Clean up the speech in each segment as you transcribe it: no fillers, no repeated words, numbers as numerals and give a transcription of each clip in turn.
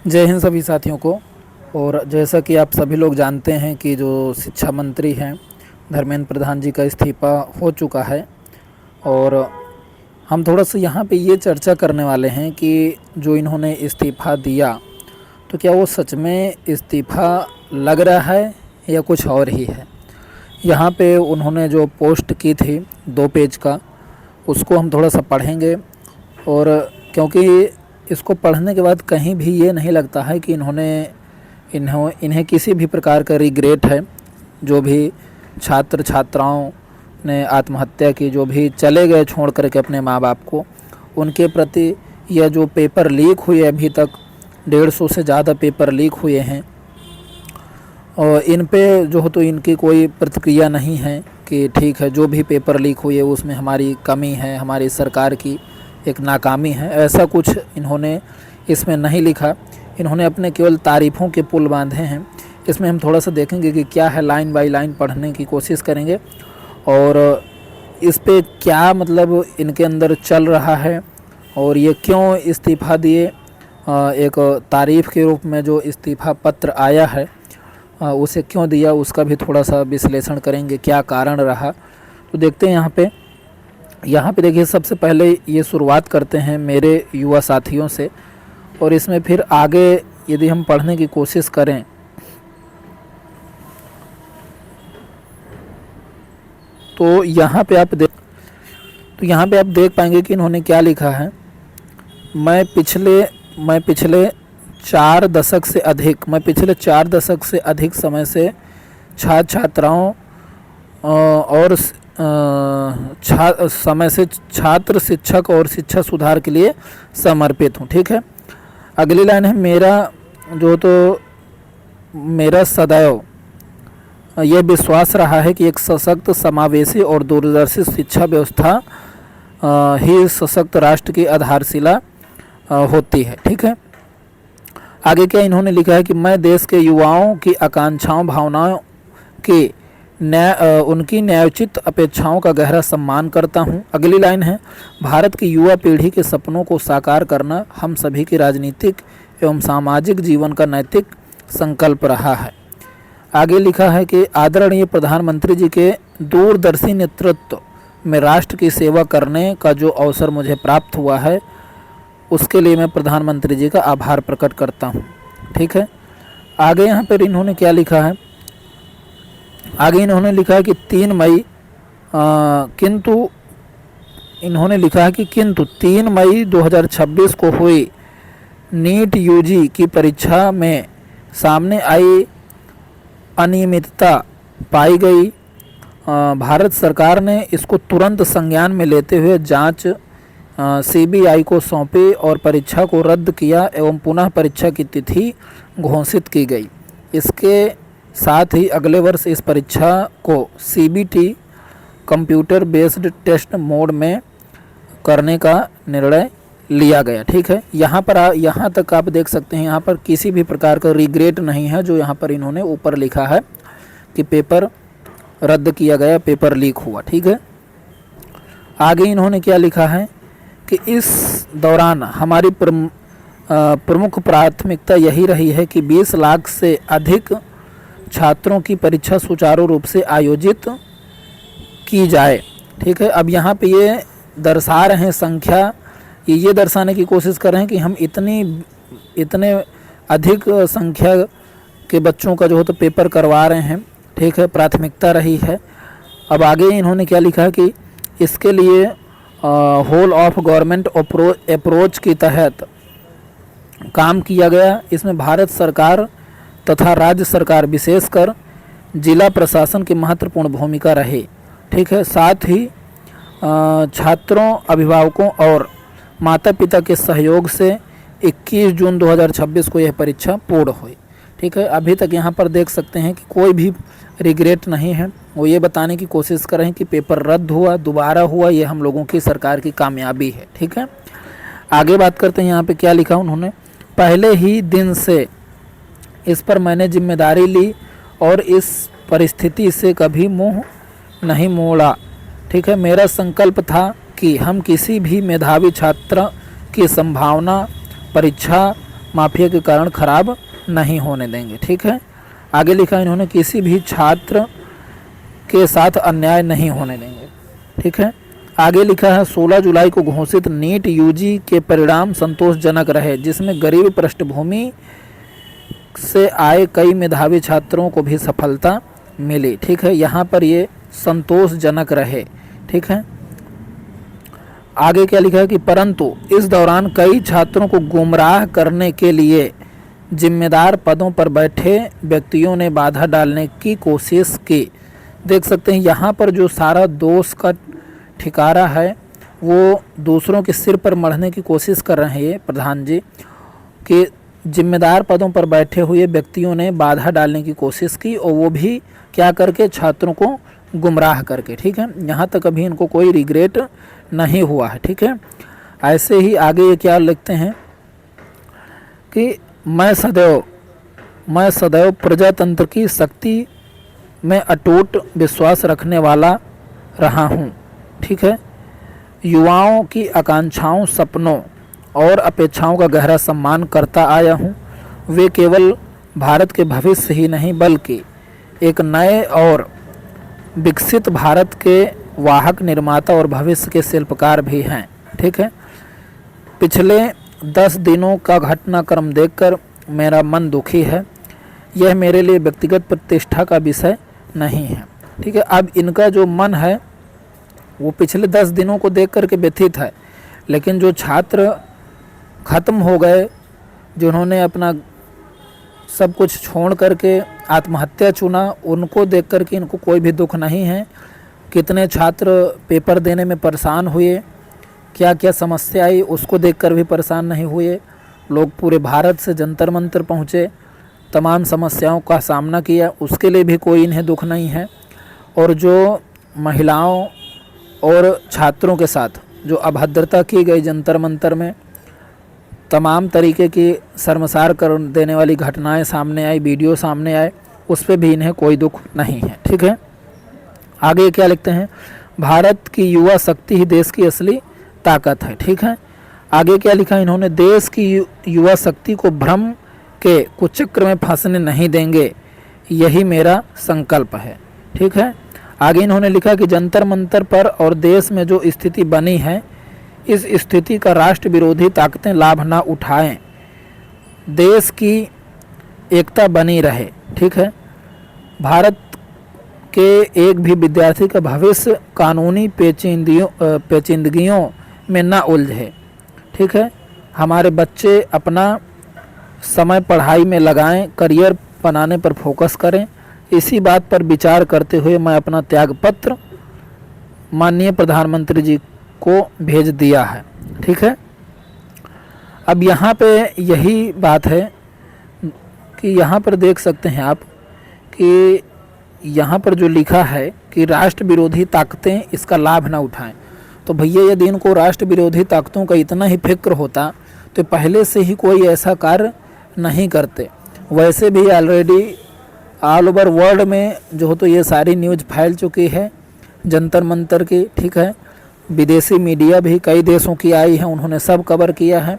जय हिंद सभी साथियों को। और जैसा कि आप सभी लोग जानते हैं कि जो शिक्षा मंत्री हैं धर्मेंद्र प्रधान जी का इस्तीफ़ा हो चुका है। और हम थोड़ा सा यहाँ पे ये चर्चा करने वाले हैं कि जो इन्होंने इस्तीफ़ा दिया तो क्या वो सच में इस्तीफ़ा लग रहा है या कुछ और ही है। यहाँ पे उन्होंने जो पोस्ट की थी 2 पेज का, उसको हम थोड़ा सा पढ़ेंगे। और क्योंकि इसको पढ़ने के बाद कहीं भी ये नहीं लगता है कि इन्हें किसी भी प्रकार का रिग्रेट है। जो भी छात्र छात्राओं ने आत्महत्या की, जो भी चले गए छोड़ करके अपने माँ बाप को, उनके प्रति यह जो पेपर लीक हुए, अभी तक 150 से ज़्यादा पेपर लीक हुए हैं और इन पे जो तो इनकी कोई प्रतिक्रिया नहीं है कि ठीक है जो भी पेपर लीक हुए उसमें हमारी कमी है, हमारी सरकार की एक नाकामी है। ऐसा कुछ इन्होंने इसमें नहीं लिखा। इन्होंने अपने केवल तारीफ़ों के पुल बांधे हैं। इसमें हम थोड़ा सा देखेंगे कि क्या है, लाइन बाय लाइन पढ़ने की कोशिश करेंगे और इस पे क्या मतलब इनके अंदर चल रहा है और ये क्यों इस्तीफ़ा दिए। एक तारीफ़ के रूप में जो इस्तीफ़ा पत्र आया है उसे क्यों दिया, उसका भी थोड़ा सा विश्लेषण करेंगे, क्या कारण रहा। तो देखते हैं यहाँ पे देखिए, सबसे पहले ये शुरुआत करते हैं मेरे युवा साथियों से और इसमें फिर आगे यदि हम पढ़ने की कोशिश करें तो यहाँ पे आप देख पाएंगे कि इन्होंने क्या लिखा है। मैं पिछले 4 दशक से अधिक समय से छात्र छात्राओं और छात्र शिक्षक और शिक्षा सुधार के लिए समर्पित हूँ। ठीक है, अगली लाइन है, मेरा सदैव यह विश्वास रहा है कि एक सशक्त, समावेशी और दूरदर्शी शिक्षा व्यवस्था ही सशक्त राष्ट्र की आधारशिला होती है। ठीक है, आगे क्या इन्होंने लिखा है कि मैं देश के युवाओं की आकांक्षाओं, भावनाओं की उनकी न्यायोचित अपेक्षाओं का गहरा सम्मान करता हूं। अगली लाइन है, भारत की युवा पीढ़ी के सपनों को साकार करना हम सभी की राजनीतिक एवं सामाजिक जीवन का नैतिक संकल्प रहा है। आगे लिखा है कि आदरणीय प्रधानमंत्री जी के दूरदर्शी नेतृत्व में राष्ट्र की सेवा करने का जो अवसर मुझे प्राप्त हुआ है उसके लिए मैं प्रधानमंत्री जी का आभार प्रकट करता हूं। ठीक है, आगे यहाँ पर इन्होंने क्या लिखा है, आगे इन्होंने लिखा है कि 3 मई किंतु 3 मई 2026 को हुई नीट यूजी की परीक्षा में सामने आई अनियमितता पाई गई। भारत सरकार ने इसको तुरंत संज्ञान में लेते हुए जांच सीबीआई को सौंपी और परीक्षा को रद्द किया एवं पुनः परीक्षा की तिथि घोषित की गई। इसके साथ ही अगले वर्ष इस परीक्षा को CBT computer based test mode में करने का निर्णय लिया गया। ठीक है, यहाँ तक आप देख सकते हैं, यहाँ पर किसी भी प्रकार का रिग्रेट नहीं है जो यहाँ पर इन्होंने ऊपर लिखा है कि पेपर रद्द किया गया, पेपर लीक हुआ। ठीक है, आगे इन्होंने क्या लिखा है कि इस दौरान हमारी प्रमुख प्राथमिकता यही रही है कि 20 लाख से अधिक छात्रों की परीक्षा सुचारू रूप से आयोजित की जाए। ठीक है, अब यहाँ पे ये दर्शा रहे हैं संख्या, ये दर्शाने की कोशिश कर रहे हैं कि हम इतने अधिक संख्या के बच्चों का जो है तो पेपर करवा रहे हैं। ठीक है, प्राथमिकता रही है। अब आगे इन्होंने क्या लिखा है कि इसके लिए होल ऑफ गवर्नमेंट अप्रोच के तहत काम किया गया। इसमें भारत सरकार तथा राज्य सरकार, विशेषकर जिला प्रशासन की महत्वपूर्ण भूमिका रही। ठीक है, साथ ही छात्रों, अभिभावकों और माता पिता के सहयोग से 21 जून 2026 को यह परीक्षा पूर्ण हुई। ठीक है, अभी तक यहाँ पर देख सकते हैं कि कोई भी रिग्रेट नहीं है। वो ये बताने की कोशिश कर रहे हैं कि पेपर रद्द हुआ, दोबारा हुआ, ये हम लोगों की सरकार की कामयाबी है। ठीक है, आगे बात करते हैं, यहाँ पे क्या लिखा उन्होंने, पहले ही दिन से इस पर मैंने जिम्मेदारी ली और इस परिस्थिति से कभी मुंह नहीं मोड़ा। ठीक है, मेरा संकल्प था कि हम किसी भी मेधावी छात्र की संभावना परीक्षा माफिया के कारण खराब नहीं होने देंगे। ठीक है, आगे लिखा इन्होंने किसी भी छात्र के साथ अन्याय नहीं होने देंगे। ठीक है, आगे लिखा है 16 जुलाई को घोषित नीट यूजी के परिणाम संतोषजनक रहे, जिसमें गरीब पृष्ठभूमि से आए कई मेधावी छात्रों को भी सफलता मिली। ठीक है, यहाँ पर ये संतोषजनक रहे। ठीक है, आगे क्या लिखा है कि परंतु इस दौरान कई छात्रों को गुमराह करने के लिए जिम्मेदार पदों पर बैठे व्यक्तियों ने बाधा डालने की कोशिश की। देख सकते हैं यहाँ पर जो सारा दोष का ठिकारा है वो दूसरों के सिर पर मढ़ने की कोशिश कर रहे हैं ये प्रधान जी, कि जिम्मेदार पदों पर बैठे हुए व्यक्तियों ने बाधा डालने की कोशिश की और वो भी क्या करके, छात्रों को गुमराह करके। ठीक है, यहाँ तक अभी इनको कोई रिग्रेट नहीं हुआ है। ठीक है, ऐसे ही आगे ये क्या लिखते हैं कि मैं सदैव प्रजातंत्र की शक्ति में अटूट विश्वास रखने वाला रहा हूँ। ठीक है, युवाओं की आकांक्षाओं, सपनों और अपेक्षाओं का गहरा सम्मान करता आया हूँ। वे केवल भारत के भविष्य ही नहीं बल्कि एक नए और विकसित भारत के वाहक, निर्माता और भविष्य के शिल्पकार भी हैं। ठीक है, पिछले 10 दिनों का घटनाक्रम देखकर मेरा मन दुखी है। यह मेरे लिए व्यक्तिगत प्रतिष्ठा का विषय नहीं है। ठीक है, अब इनका जो मन है वो पिछले 10 दिनों को देख कर के व्यथित है, लेकिन जो छात्र ख़त्म हो गए, जिन्होंने अपना सब कुछ छोड़ करके आत्महत्या चुना, उनको देख कर के इनको कोई भी दुख नहीं है। कितने छात्र पेपर देने में परेशान हुए, क्या क्या समस्या आई, उसको देखकर भी परेशान नहीं हुए। लोग पूरे भारत से जंतर मंतर पहुँचे, तमाम समस्याओं का सामना किया, उसके लिए भी कोई इन्हें दुख नहीं है। और जो महिलाओं और छात्रों के साथ जो अभद्रता की गई जंतर मंतर में, तमाम तरीके की शर्मसार कर देने वाली घटनाएं सामने आई, वीडियो सामने आए, उस पर भी इन्हें कोई दुख नहीं है। ठीक है, आगे क्या लिखते हैं, भारत की युवा शक्ति ही देश की असली ताकत है। ठीक है, आगे क्या लिखा इन्होंने, देश की युवा शक्ति को भ्रम के कुचक्र में फंसने नहीं देंगे, यही मेरा संकल्प है। ठीक है, आगे इन्होंने लिखा कि जंतर मंतर पर और देश में जो स्थिति बनी है, इस स्थिति का राष्ट्र विरोधी ताकतें लाभ ना उठाएं, देश की एकता बनी रहे। ठीक है, भारत के एक भी विद्यार्थी का भविष्य कानूनी पेचीदगियों में ना उलझे। ठीक है, हमारे बच्चे अपना समय पढ़ाई में लगाएं, करियर बनाने पर फोकस करें। इसी बात पर विचार करते हुए मैं अपना त्यागपत्र माननीय प्रधानमंत्री जी को भेज दिया है। ठीक है, अब यहाँ पे यही बात है कि यहाँ पर देख सकते हैं आप कि यहाँ पर जो लिखा है कि राष्ट्र विरोधी ताकतें इसका लाभ ना उठाएं। तो भैया यदि इनको राष्ट्र विरोधी ताकतों का इतना ही फिक्र होता तो पहले से ही कोई ऐसा कार्य नहीं करते। वैसे भी ऑलरेडी ऑल ओवर वर्ल्ड में जो हो तो ये सारी न्यूज़ फैल चुकी है जंतर मंतर की। ठीक है, विदेशी मीडिया भी कई देशों की आई है, उन्होंने सब कवर किया है।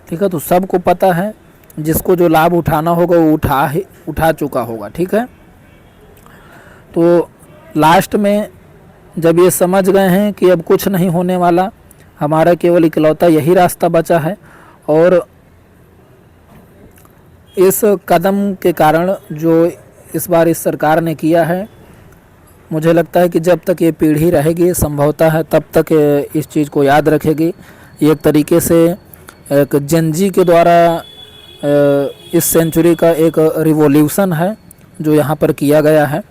ठीक है, तो सबको पता है, जिसको जो लाभ उठाना होगा वो उठा चुका होगा। ठीक है, तो लास्ट में जब ये समझ गए हैं कि अब कुछ नहीं होने वाला, हमारा केवल इकलौता यही रास्ता बचा है, और इस कदम के कारण जो इस बार इस सरकार ने किया है, मुझे लगता है कि जब तक ये पीढ़ी रहेगी संभवतः है तब तक इस चीज़ को याद रखेगी। ये एक तरीके से एक जनजी के द्वारा इस सेंचुरी का एक रिवॉल्यूशन है जो यहाँ पर किया गया है।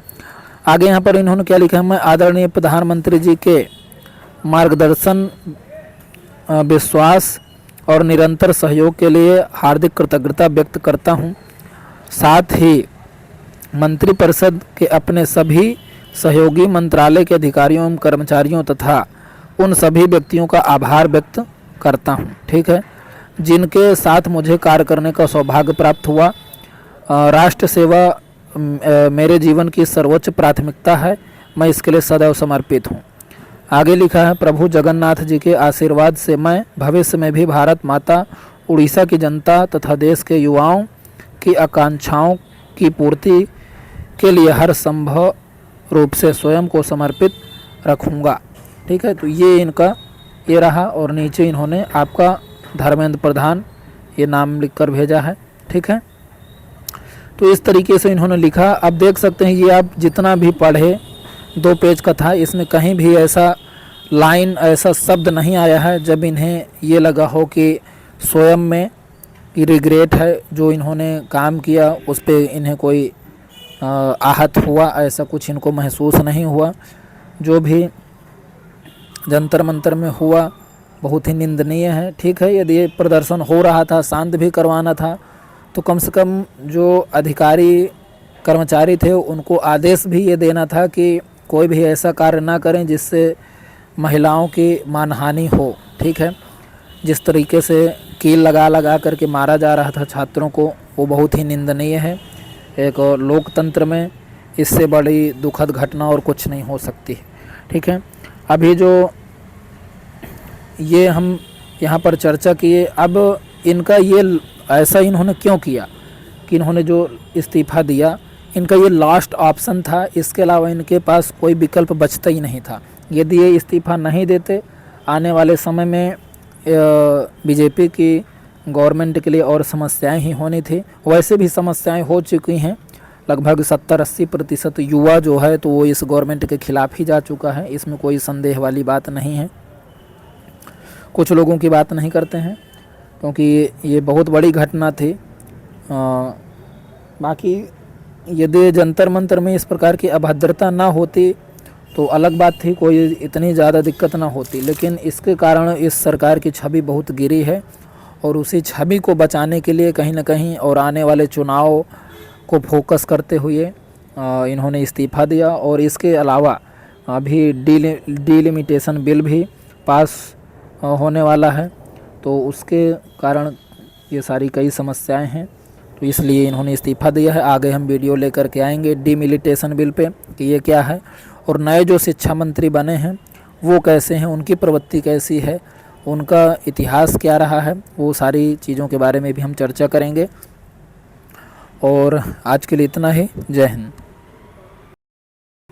आगे यहाँ पर इन्होंने क्या लिखा है, मैं आदरणीय प्रधानमंत्री जी के मार्गदर्शन, विश्वास और निरंतर सहयोग के लिए हार्दिक कृतज्ञता व्यक्त करता हूँ। साथ ही मंत्रिपरिषद के अपने सभी सहयोगी मंत्रालय के अधिकारियों एवं कर्मचारियों तथा उन सभी व्यक्तियों का आभार व्यक्त करता हूँ। ठीक है, जिनके साथ मुझे कार्य करने का सौभाग्य प्राप्त हुआ। राष्ट्र सेवा मेरे जीवन की सर्वोच्च प्राथमिकता है, मैं इसके लिए सदैव समर्पित हूँ। आगे लिखा है, प्रभु जगन्नाथ जी के आशीर्वाद से मैं भविष्य में भी भारत माता उड़ीसा की जनता तथा देश के युवाओं की आकांक्षाओं की पूर्ति के लिए हर संभव रूप से स्वयं को समर्पित रखूँगा। ठीक है, तो ये इनका ये रहा, और नीचे इन्होंने आपका धर्मेंद्र प्रधान ये नाम लिखकर भेजा है। ठीक है, तो इस तरीके से इन्होंने लिखा। अब देख सकते हैं ये आप जितना भी पढ़े, 2 पेज का था, इसमें कहीं भी ऐसा लाइन ऐसा शब्द नहीं आया है जब इन्हें ये लगा हो कि स्वयं में रिग्रेट है, जो इन्होंने काम किया उस पर इन्हें कोई आहत हुआ, ऐसा कुछ इनको महसूस नहीं हुआ। जो भी जंतर मंतर में हुआ बहुत ही निंदनीय है। ठीक है, यदि ये प्रदर्शन हो रहा था, शांत भी करवाना था, तो कम से कम जो अधिकारी कर्मचारी थे उनको आदेश भी ये देना था कि कोई भी ऐसा कार्य ना करें जिससे महिलाओं की मानहानि हो। ठीक है, जिस तरीके से कील लगा लगा करके मारा जा रहा था छात्रों को, वो बहुत ही निंदनीय है। एक लोकतंत्र में इससे बड़ी दुखद घटना और कुछ नहीं हो सकती। ठीक है, अभी जो ये हम यहाँ पर चर्चा किए, अब इनका ये ऐसा इन्होंने क्यों किया कि इन्होंने जो इस्तीफ़ा दिया, इनका ये लास्ट ऑप्शन था, इसके अलावा इनके पास कोई विकल्प बचता ही नहीं था। यदि ये इस्तीफ़ा नहीं देते, आने वाले समय में बीजेपी की गवर्नमेंट के लिए और समस्याएं ही होनी थी। वैसे भी समस्याएं हो चुकी हैं, लगभग 70-80% युवा जो है तो वो इस गवर्नमेंट के खिलाफ ही जा चुका है, इसमें कोई संदेह वाली बात नहीं है। कुछ लोगों की बात नहीं करते हैं क्योंकि ये बहुत बड़ी घटना थी। बाकी यदि जंतर मंतर में इस प्रकार की अभद्रता ना होती तो अलग बात थी, कोई इतनी ज़्यादा दिक्कत ना होती, लेकिन इसके कारण इस सरकार की छवि बहुत गिरी है, और उसी छवि को बचाने के लिए कहीं ना कहीं और आने वाले चुनाव को फोकस करते हुए इन्होंने इस्तीफ़ा दिया। और इसके अलावा अभी डिलिमिटेशन बिल भी पास होने वाला है, तो उसके कारण ये सारी कई समस्याएं हैं, तो इसलिए इन्होंने इस्तीफ़ा दिया है। आगे हम वीडियो लेकर के आएंगे डिमिलिटेशन बिल पे कि ये क्या है, और नए जो शिक्षा मंत्री बने हैं वो कैसे हैं, उनकी प्रवृत्ति कैसी है, उनका इतिहास क्या रहा है, वो सारी चीज़ों के बारे में भी हम चर्चा करेंगे। और आज के लिए इतना ही। जय हिंद।